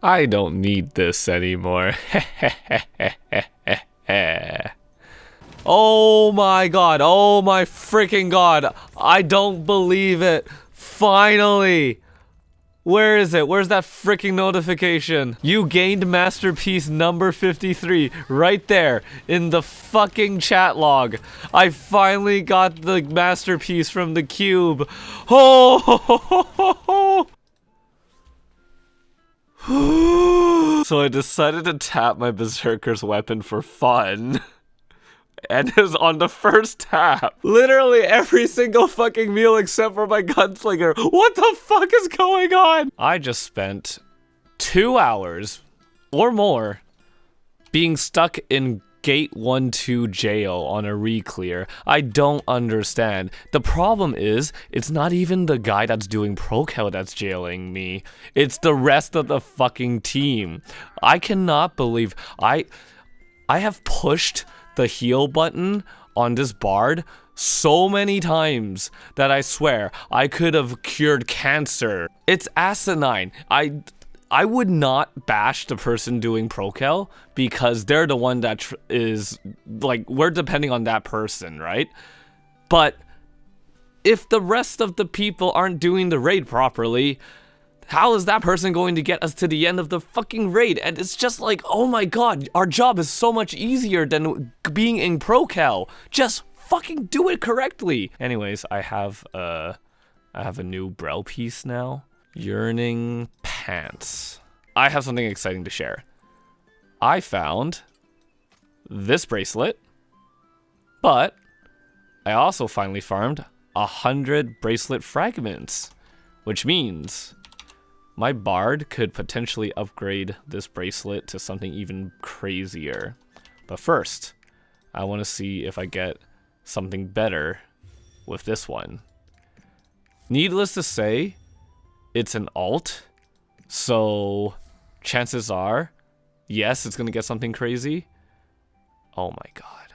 I don't need this anymore. Oh my god. Oh my freaking god. I don't believe it. Finally. Where is it? Where's that freaking notification? You gained masterpiece number 53 right there in the fucking chat log. I finally got the masterpiece from the cube. Oh! So I decided to tap my berserker's weapon for fun. And is on the first tap. Literally every single fucking meal except for my gunslinger. What the fuck is going on? I just spent 2 hours or more being stuck in Gate 1-2 jail on a re-clear. I don't understand. The problem is, it's not even the guy that's doing pro-kill that's jailing me. It's the rest of the fucking team. I cannot believe I have pushed the heal button on this bard so many times that I swear I could have cured cancer. It's asinine. I would not bash the person doing pro-kill because they're the one that is like, we're depending on that person, right? But if the rest of the people aren't doing the raid properly, how is that person going to get us to the end of the fucking raid? And it's just like, oh my god, our job is so much easier than being in pro-cal. Just fucking do it correctly. Anyways, I have a new brow piece now. Yearning pants. I have something exciting to share. I found this bracelet, but I also finally farmed 100 bracelet fragments, which means my bard could potentially upgrade this bracelet to something even crazier. But first, I want to see if I get something better with this one. Needless to say, it's an alt, so chances are, yes, it's going to get something crazy. Oh my god.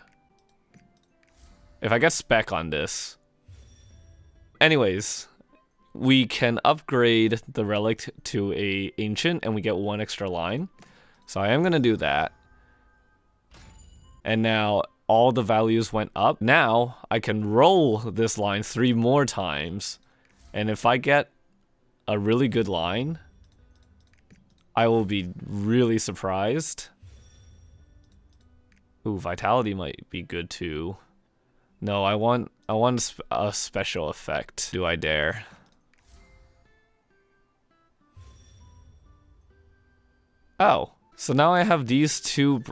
If I get spec on this. Anyways, we can upgrade the relic to a ancient and we get 1 extra line. So I am going to do that. And now all the values went up. Now I can roll this line 3 more times. And if I get a really good line, I will be really surprised. Ooh, vitality might be good too. No, I want a special effect. Do I dare? Oh, so now I have these 2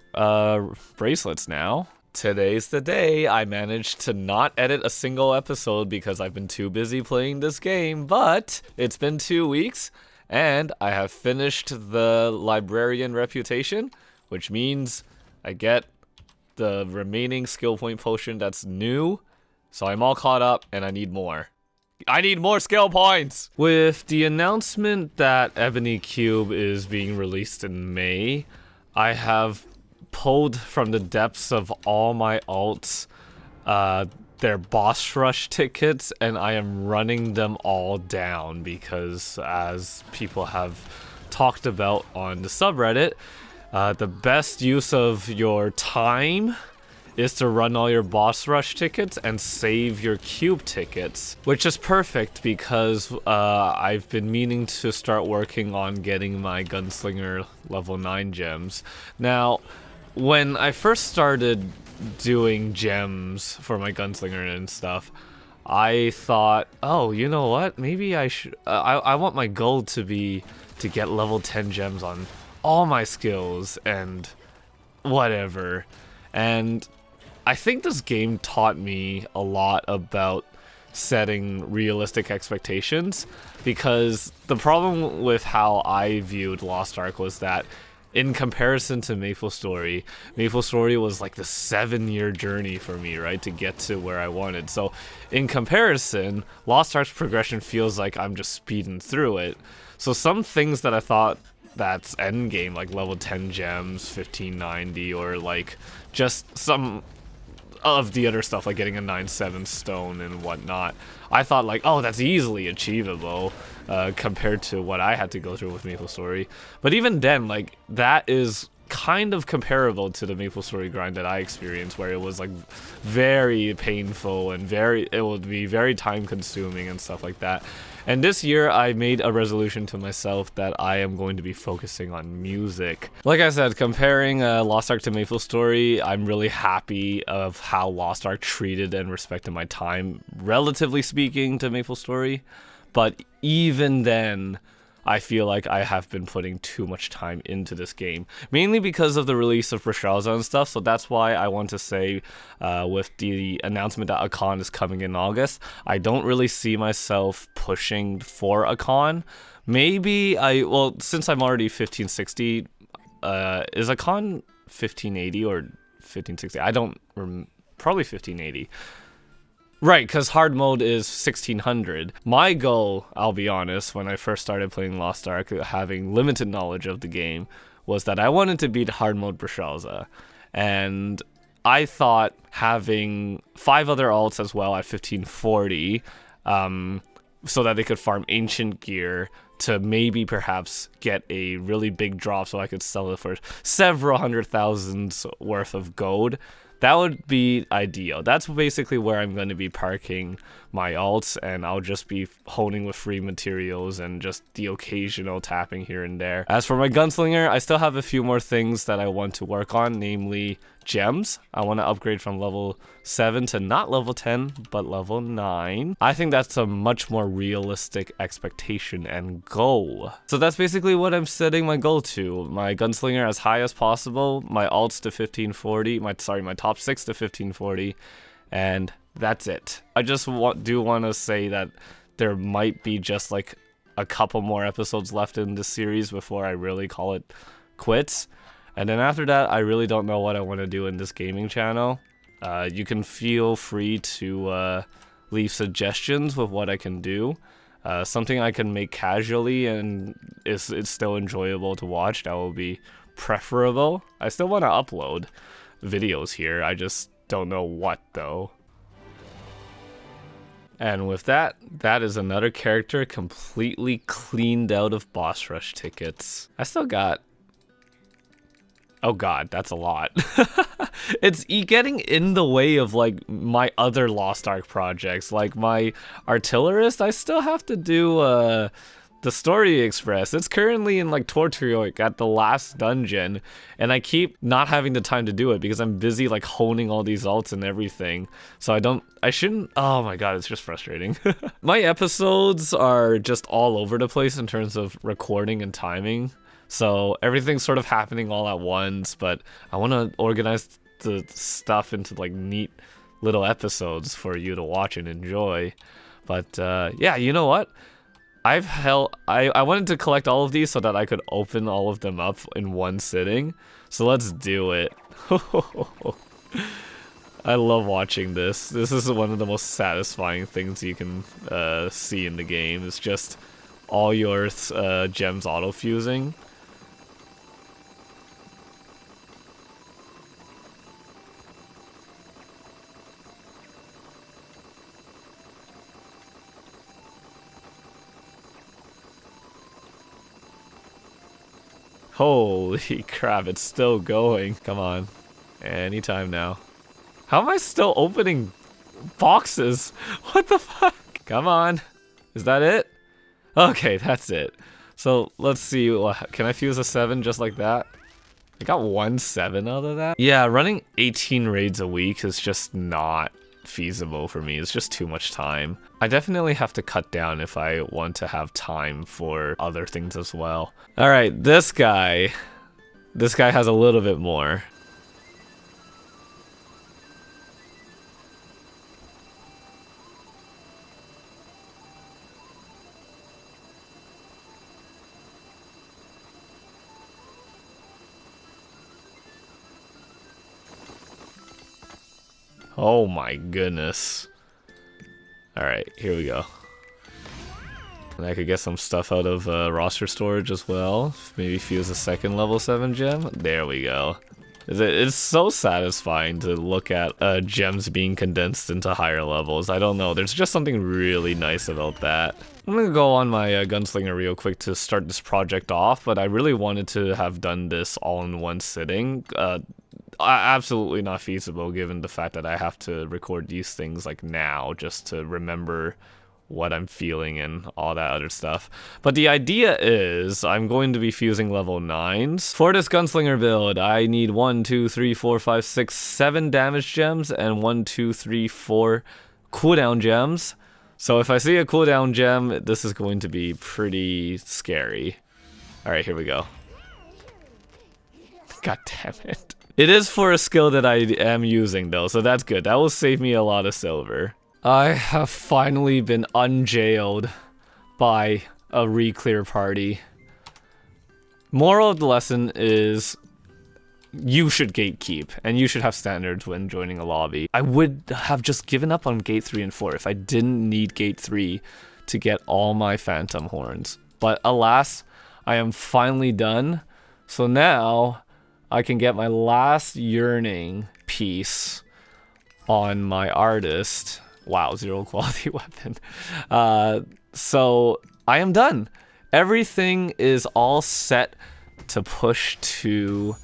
bracelets now. Today's the day I managed to not edit a single episode because I've been too busy playing this game, but it's been 2 weeks and I have finished the librarian reputation, which means I get the remaining skill point potion that's new. So I'm all caught up and I need more. I need more skill points! With the announcement that Ebony Cube is being released in May, I have pulled from the depths of all my alts their boss rush tickets, and I am running them all down because, as people have talked about on the subreddit, the best use of your time is to run all your boss rush tickets and save your cube tickets, which is perfect because I've been meaning to start working on getting my gunslinger level 9 gems. Now, when I first started doing gems for my gunslinger and stuff, I thought, oh, you know what? Maybe I should. I want my goal to be to get level 10 gems on all my skills and whatever. And I think this game taught me a lot about setting realistic expectations, because the problem with how I viewed Lost Ark was that in comparison to MapleStory was like the 7-year journey for me, right, to get to where I wanted. So in comparison, Lost Ark's progression feels like I'm just speeding through it. So some things that I thought that's endgame, like level 10 gems, 1590, or like just some of the other stuff, like getting a 9/7 stone and whatnot. I thought like, oh, that's easily achievable compared to what I had to go through with MapleStory. But even then, like, that is kind of comparable to the MapleStory grind that I experienced, where it was like very painful and it would be very time consuming and stuff like that. And this year I made a resolution to myself that I am going to be focusing on music. Like I said, comparing Lost Ark to MapleStory, I'm really happy of how Lost Ark treated and respected my time, relatively speaking, to MapleStory. But even then, I feel like I have been putting too much time into this game, mainly because of the release of Bracelet and stuff. So that's why I want to say with the announcement that a con is coming in August, I don't really see myself pushing for a con. Maybe well, since I'm already 1560, is a con 1580 or 1560? I don't probably 1580. Right, because hard mode is 1600. My goal, I'll be honest, when I first started playing Lost Ark, having limited knowledge of the game, was that I wanted to beat hard mode Bracelet. And I thought having 5 other alts as well at 1540, so that they could farm ancient gear to maybe perhaps get a really big drop so I could sell it for several hundred thousands worth of gold. That would be ideal. That's basically where I'm going to be parking my alts, and I'll just be honing with free materials and just the occasional tapping here and there. As for my gunslinger, I still have a few more things that I want to work on, namely gems. I want to upgrade from level 7 to not level 10, but level 9. I think that's a much more realistic expectation and goal. So that's basically what I'm setting my goal to. My gunslinger as high as possible, my alts to 1540, my top 6 to 1540, and that's it. I just do want to say that there might be just like a couple more episodes left in this series before I really call it quits. And then after that, I really don't know what I want to do in this gaming channel. You can feel free to leave suggestions with what I can do. Something I can make casually and it's still enjoyable to watch, that will be preferable. I still want to upload videos here, I just don't know what though. And with that, that is another character completely cleaned out of boss rush tickets. I still got... Oh god, that's a lot. It's getting in the way of like my other Lost Ark projects. Like my artillerist, I still have to do the Story Express. It's currently in like Torturoik at the last dungeon, and I keep not having the time to do it because I'm busy like honing all these alts and everything. So I shouldn't, oh my god, it's just frustrating. My episodes are just all over the place in terms of recording and timing. So everything's sort of happening all at once, but I want to organize the stuff into like neat little episodes for you to watch and enjoy. But yeah, you know what? I wanted to collect all of these so that I could open all of them up in one sitting. So let's do it. I love watching this. This is one of the most satisfying things you can see in the game. It's just all your gems auto-fusing. Holy crap, it's still going. Come on. Anytime now. How am I still opening boxes? What the fuck? Come on. Is that it? Okay, that's it. So let's see. Can I fuse a 7 just like that? I got 1 7 out of that. Yeah, running 18 raids a week is just not feasible for me. It's just too much time. I definitely have to cut down if I want to have time for other things as well. All right, this guy has a little bit more. Oh my goodness. Alright, here we go. And I could get some stuff out of roster storage as well. Maybe fuse a second level 7 gem. There we go. It's so satisfying to look at gems being condensed into higher levels. I don't know, there's just something really nice about that. I'm gonna go on my gunslinger real quick to start this project off, but I really wanted to have done this all in one sitting. Absolutely not feasible given the fact that I have to record these things like now just to remember what I'm feeling and all that other stuff. But the idea is I'm going to be fusing level 9s. For this gunslinger build, I need 1, 2, 3, 4, 5, 6, 7 damage gems and 1, 2, 3, 4 cooldown gems. So if I see a cooldown gem, this is going to be pretty scary. Alright, here we go. God damn it. It is for a skill that I am using though, so that's good. That will save me a lot of silver. I have finally been unjailed by a re-clear party. Moral of the lesson is you should gatekeep, and you should have standards when joining a lobby. I would have just given up on gate 3 and 4 if I didn't need gate 3 to get all my phantom horns. But alas, I am finally done, so now I can get my last yearning piece on my artist. Wow, 0 quality weapon. So I am done. Everything is all set to push to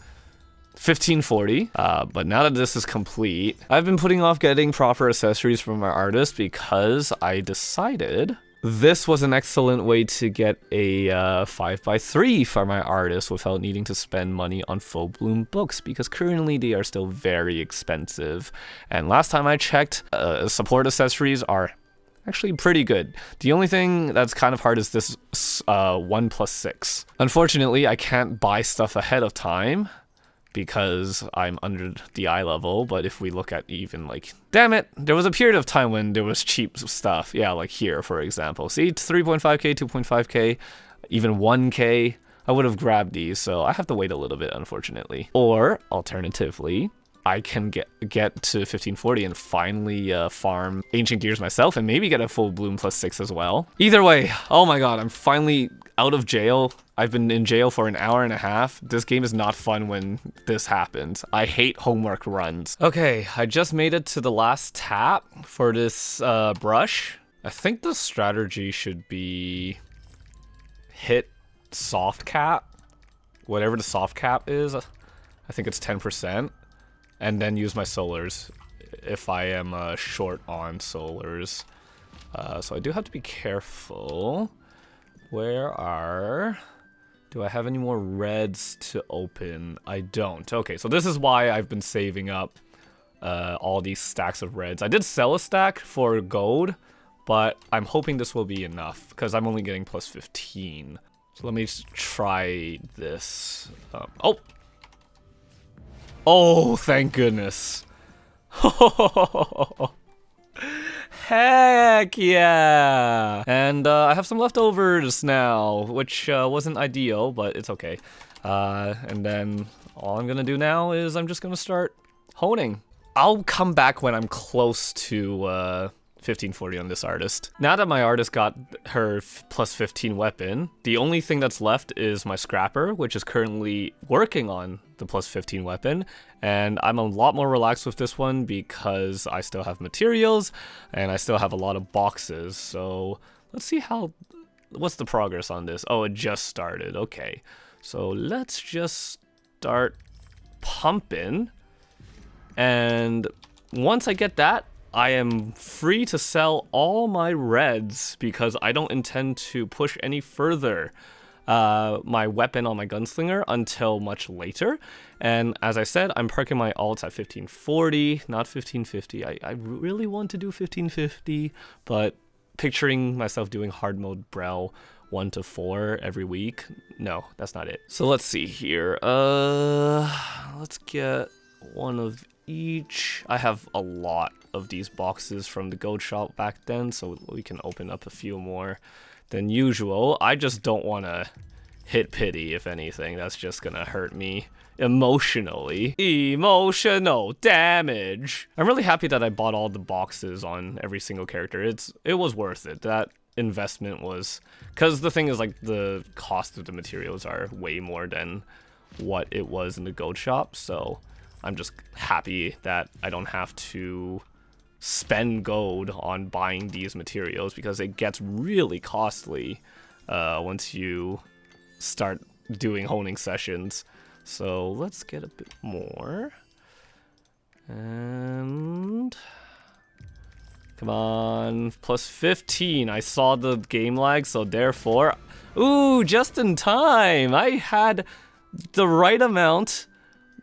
1540, but now that this is complete, I've been putting off getting proper accessories from my artist because I decided this was an excellent way to get a 5x3 for my artist without needing to spend money on full bloom books, because currently they are still very expensive. And last time I checked, support accessories are actually pretty good. The only thing that's kind of hard is this 1+6. Unfortunately, I can't buy stuff ahead of time because I'm under the eye level, but if we look at even like, damn it, there was a period of time when there was cheap stuff. Yeah, like here, for example. See, 3.5k, 2.5k, even 1k. I would have grabbed these, so I have to wait a little bit, unfortunately. Or, alternatively, I can get to 1540 and finally farm Ancient Gears myself and maybe get a full bloom +6 as well. Either way, oh my god, I'm finally out of jail. I've been in jail for an hour and a half. This game is not fun when this happens. I hate homework runs. Okay, I just made it to the last tap for this brush. I think the strategy should be hit soft cap, whatever the soft cap is. I think it's 10%. And then use my solars if I am short on solars. So I do have to be careful. Do I have any more reds to open? I don't. Okay, so this is why I've been saving up all these stacks of reds. I did sell a stack for gold, but I'm hoping this will be enough because I'm only getting +15. So let me just try this. Oh, thank goodness. Heck yeah. And I have some leftovers now, which wasn't ideal, but it's okay. And then all I'm gonna do now is I'm just gonna start honing. I'll come back when I'm close to 1540 on this artist. Now that my artist got her +15 weapon, the only thing that's left is my scrapper, which is currently working on the +15 weapon, and I'm a lot more relaxed with this one because I still have materials and I still have a lot of boxes. So let's see what's the progress on this. Oh, it just started. Okay, so let's just start pumping, and once I get that, I am free to sell all my reds because I don't intend to push any further my weapon on my gunslinger until much later. And as I said, I'm parking my alts at 1540, not 1550. I really want to do 1550, but picturing myself doing hard mode Brel 1 to 4 every week, no, that's not it. So let's see here. Let's get one of each. I have a lot of these boxes from the gold shop back then, so we can open up a few more than usual. I just don't want to hit pity, if anything. That's just gonna hurt me emotionally. Emotional damage. I'm really happy that I bought all the boxes on every single character. It was worth it. That investment was, because the thing is, like, the cost of the materials are way more than what it was in the gold shop, so I'm just happy that I don't have to spend gold on buying these materials, because it gets really costly once you start doing honing sessions. So let's get a bit more. And come on, plus 15. I saw the game lag, so therefore, ooh, just in time. I had the right amount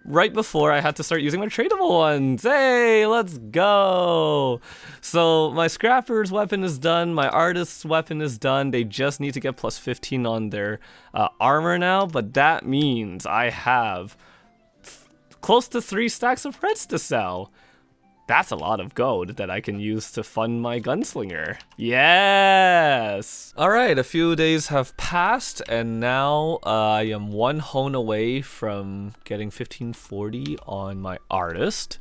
right before I had to start using my tradable ones. Hey, let's go. So my scrapper's weapon is done. My artist's weapon is done. They just need to get plus 15 on their armor now, but that means I have close to 3 stacks of reds to sell. That's a lot of gold that I can use to fund my gunslinger. Yes! Alright, a few days have passed, and now I am 1 hone away from getting 1540 on my artist.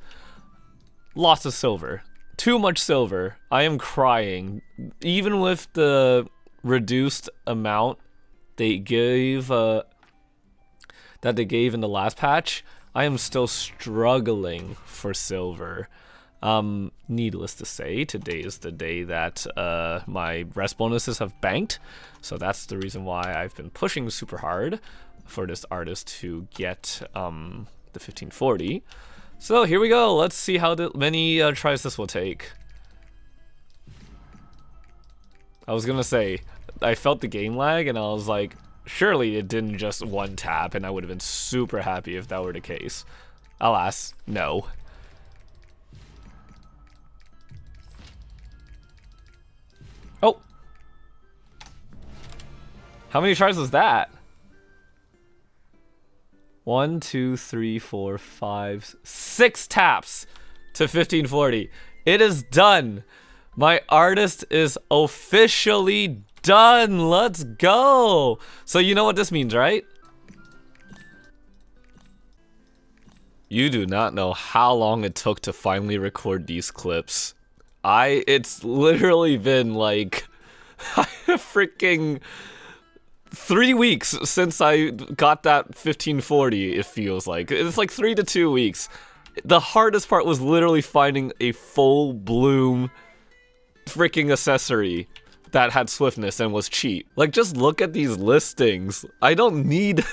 Lots of silver. Too much silver. I am crying. Even with the reduced amount they gave, that they gave in the last patch, I am still struggling for silver. Needless to say, today is the day that my rest bonuses have banked, so that's the reason why I've been pushing super hard for this artist to get the 1540. So here we go. Let's see how many tries this will take. I was gonna say, I felt the game lag and I was like, surely it didn't just 1 tap, and I would have been super happy if that were the case. Alas, no. Oh! How many tries was that? 1, 2, 3, 4, 5, 6 taps to 1540. It is done. My artist is officially done. Let's go. So you know what this means, right? You do not know how long it took to finally record these clips. It's literally been like freaking 3 weeks since I got that 1540, it feels like. It's like 3 to 2 weeks. The hardest part was literally finding a full bloom freaking accessory that had swiftness and was cheap. Like, just look at these listings. I don't need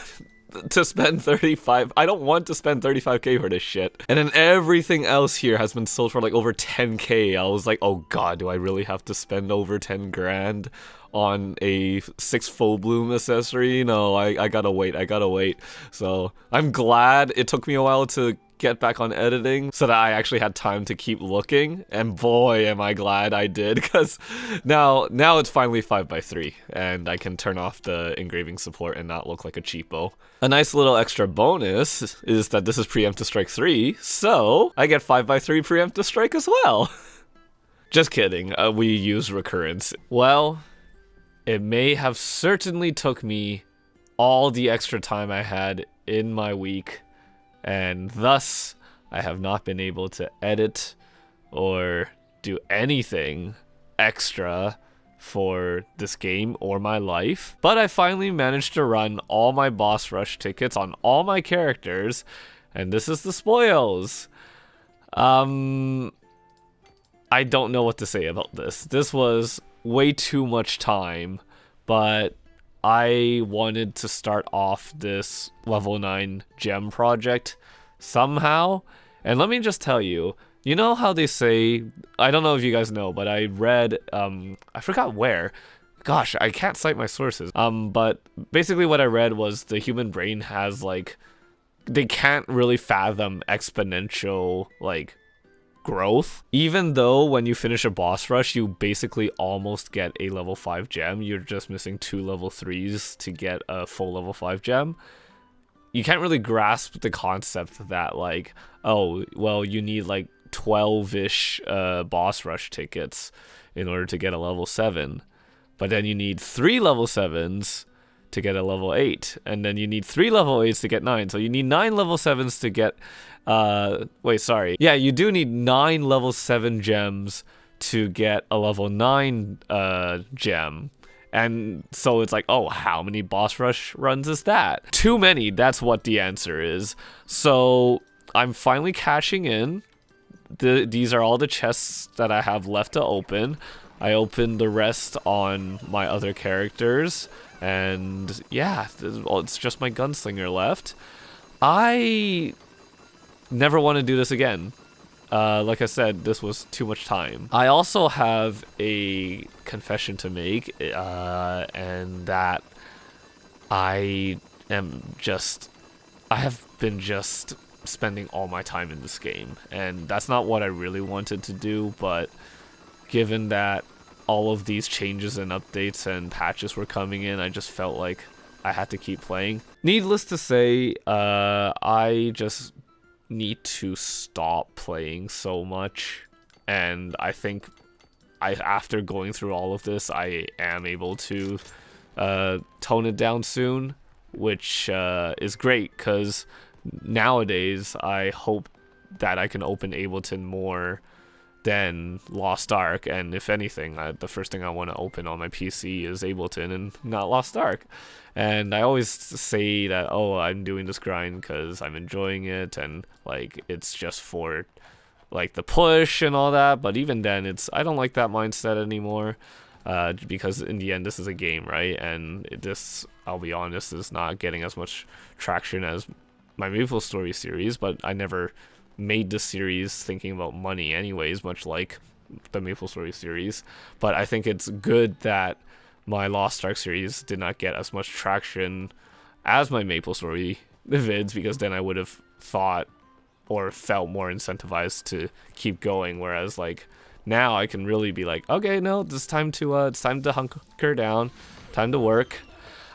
to spend 35. I don't want to spend 35k for this shit. And then everything else here has been sold for like over 10k. I was like, oh god, do I really have to spend over 10 grand on a 6 full bloom accessory? No, I gotta wait. So I'm glad it took me a while to get back on editing so that I actually had time to keep looking, and boy am I glad I did, because now it's finally 5x3 and I can turn off the engraving support and not look like a cheapo. A nice little extra bonus is that this is preempt to strike 3, so I get 5x3 preempt to strike as well. Just kidding, we use recurrence. Well, it may have certainly took me all the extra time I had in my week, and thus I have not been able to edit or do anything extra for this game or my life. But I finally managed to run all my boss rush tickets on all my characters, and this is the spoils. I don't know what to say about this. This was way too much time, but I wanted to start off this level 9 gem project somehow. And let me just tell you, you know how they say, I don't know if you guys know, but I read, I forgot where. Gosh, I can't cite my sources. But basically what I read was the human brain has like, they can't really fathom exponential like growth. Even though when you finish a boss rush, you basically almost get a level 5 gem. You're just missing 2 level 3s to get a full level 5 gem. You can't really grasp the concept that like, oh, well, you need like 12-ish boss rush tickets in order to get a level 7. But then you need 3 level 7s to get a level 8. And then you need 3 level 8s to get 9. So you need 9 level 7s to get... wait, sorry. Yeah, you do need 9 level 7 gems to get a level 9 gem. And so it's like, oh, how many boss rush runs is that? Too many, that's what the answer is. So I'm finally cashing in. These are all the chests that I have left to open. I opened the rest on my other characters, and yeah, it's just my gunslinger left. I never want to do this again. Like I said, this was too much time. I also have a confession to make, and that I have been just spending all my time in this game, and that's not what I really wanted to do, but given that all of these changes and updates and patches were coming in, I just felt like I had to keep playing. Needless to say, I just need to stop playing so much, and I think after going through all of this, I am able to tone it down soon, which is great, because nowadays I hope that I can open Ableton more than Lost Ark, and if anything, the first thing I want to open on my PC is Ableton and not Lost Ark. And I always say that, oh, I'm doing this grind because I'm enjoying it, and like it's just for like the push and all that, but even then I don't like that mindset anymore, because in the end this is a game, right? And this, I'll be honest, is not getting as much traction as my MapleStory series, but I never made the series thinking about money anyways, much like the MapleStory series. But I think it's good that my Lost Ark series did not get as much traction as my MapleStory vids, because then I would have thought or felt more incentivized to keep going, whereas like now I can really be like, okay, no, it's time to hunker down, time to work.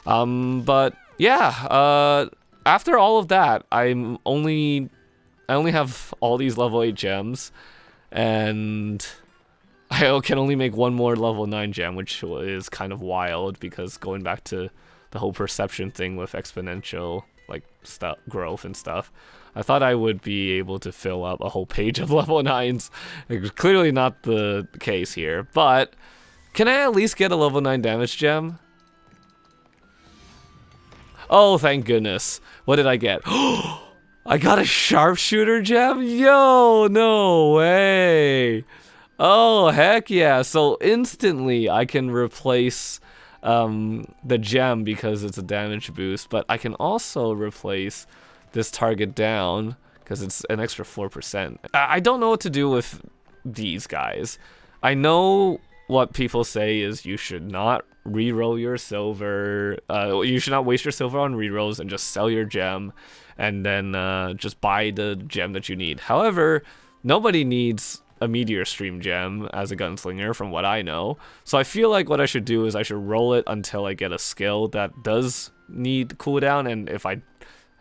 But yeah, after all of that, I only have all these level 8 gems, and I can only make one more level 9 gem, which is kind of wild, because going back to the whole perception thing with exponential like growth and stuff, I thought I would be able to fill up a whole page of level 9s. It's clearly not the case here, but can I at least get a level 9 damage gem? Oh, thank goodness. What did I get? I got a sharpshooter gem? Yo, no way. Oh, heck yeah. So instantly I can replace the gem because it's a damage boost, but I can also replace this target down because it's an extra 4%. I don't know what to do with these guys. I know what people say is you should not reroll your silver. You should not waste your silver on rerolls and just sell your gem and then just buy the gem that you need. However, nobody needs a meteor stream gem as a gunslinger from what I know. So I feel like what I should do is I should roll it until I get a skill that does need cooldown, and if I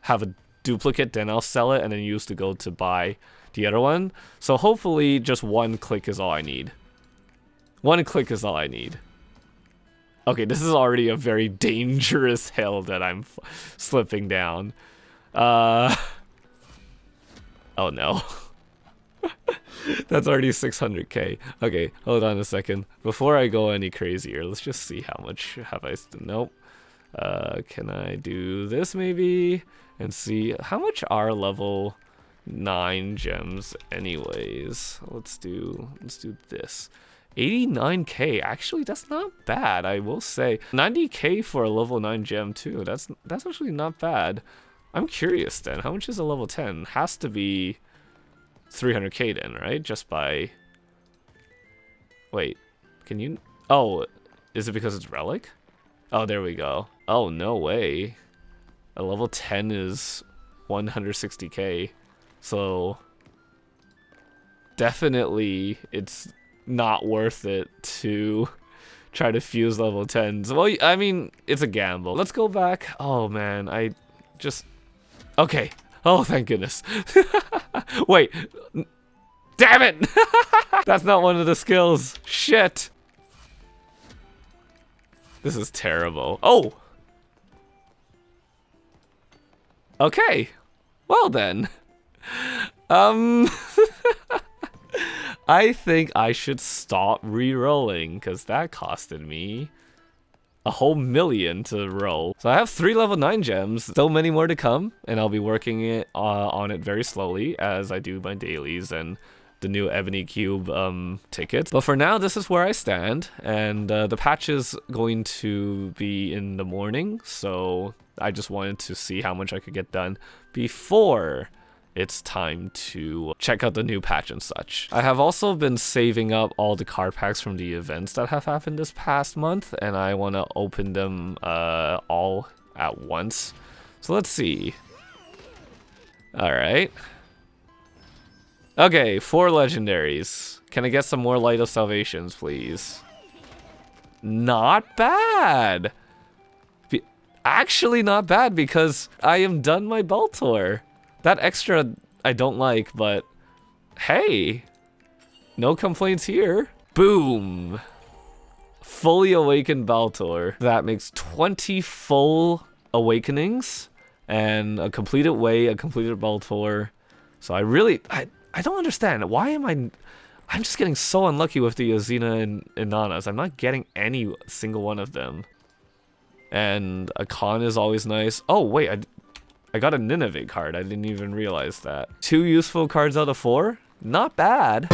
have a duplicate, then I'll sell it and then use the gold to buy the other one. So hopefully just one click is all I need. One click is all I need. Okay, this is already a very dangerous hill that I'm slipping down. Oh no. That's already 600k. Okay, hold on a second. Before I go any crazier, let's just see how much have I... Nope. Can I do this maybe? And see how much are level 9 gems anyways. Let's do this. 89k. Actually, that's not bad, I will say. 90k for a level 9 gem too. That's actually not bad. I'm curious then. How much is a level 10? Has to be 300k then, right? Just by... Wait, can you... Oh, is it because it's relic? Oh, there we go. Oh, no way. A level 10 is 160k. So definitely it's not worth it to try to fuse level 10s. Well, I mean, it's a gamble. Let's go back. Oh man, I just... Okay. Oh, thank goodness. Wait. Damn it! That's not one of the skills. Shit. This is terrible. Oh! Okay. Well then. I think I should stop re-rolling, because that costed me a whole million to roll. So I have 3 level 9 gems, still many more to come, and I'll be working on it very slowly as I do my dailies and the new Ebony Cube tickets. But for now, this is where I stand, and the patch is going to be in the morning, so I just wanted to see how much I could get done before it's time to check out the new patch and such. I have also been saving up all the card packs from the events that have happened this past month, and I want to open them all at once. So let's see. Alright. Okay, 4 legendaries. Can I get some more Light of Salvations, please? Not bad! Actually not bad, because I am done my Baltor. That extra I don't like, but hey, no complaints here. Boom! Fully awakened Baltor. That makes 20 full awakenings and a completed way, a completed Baltor. So I don't understand. Why am I'm just getting so unlucky with the Azina and Inanas. I'm not getting any single one of them. And a Khan is always nice. Oh, wait, I got a Nineveh card. I didn't even realize that. 2 useful cards out of 4? Not bad.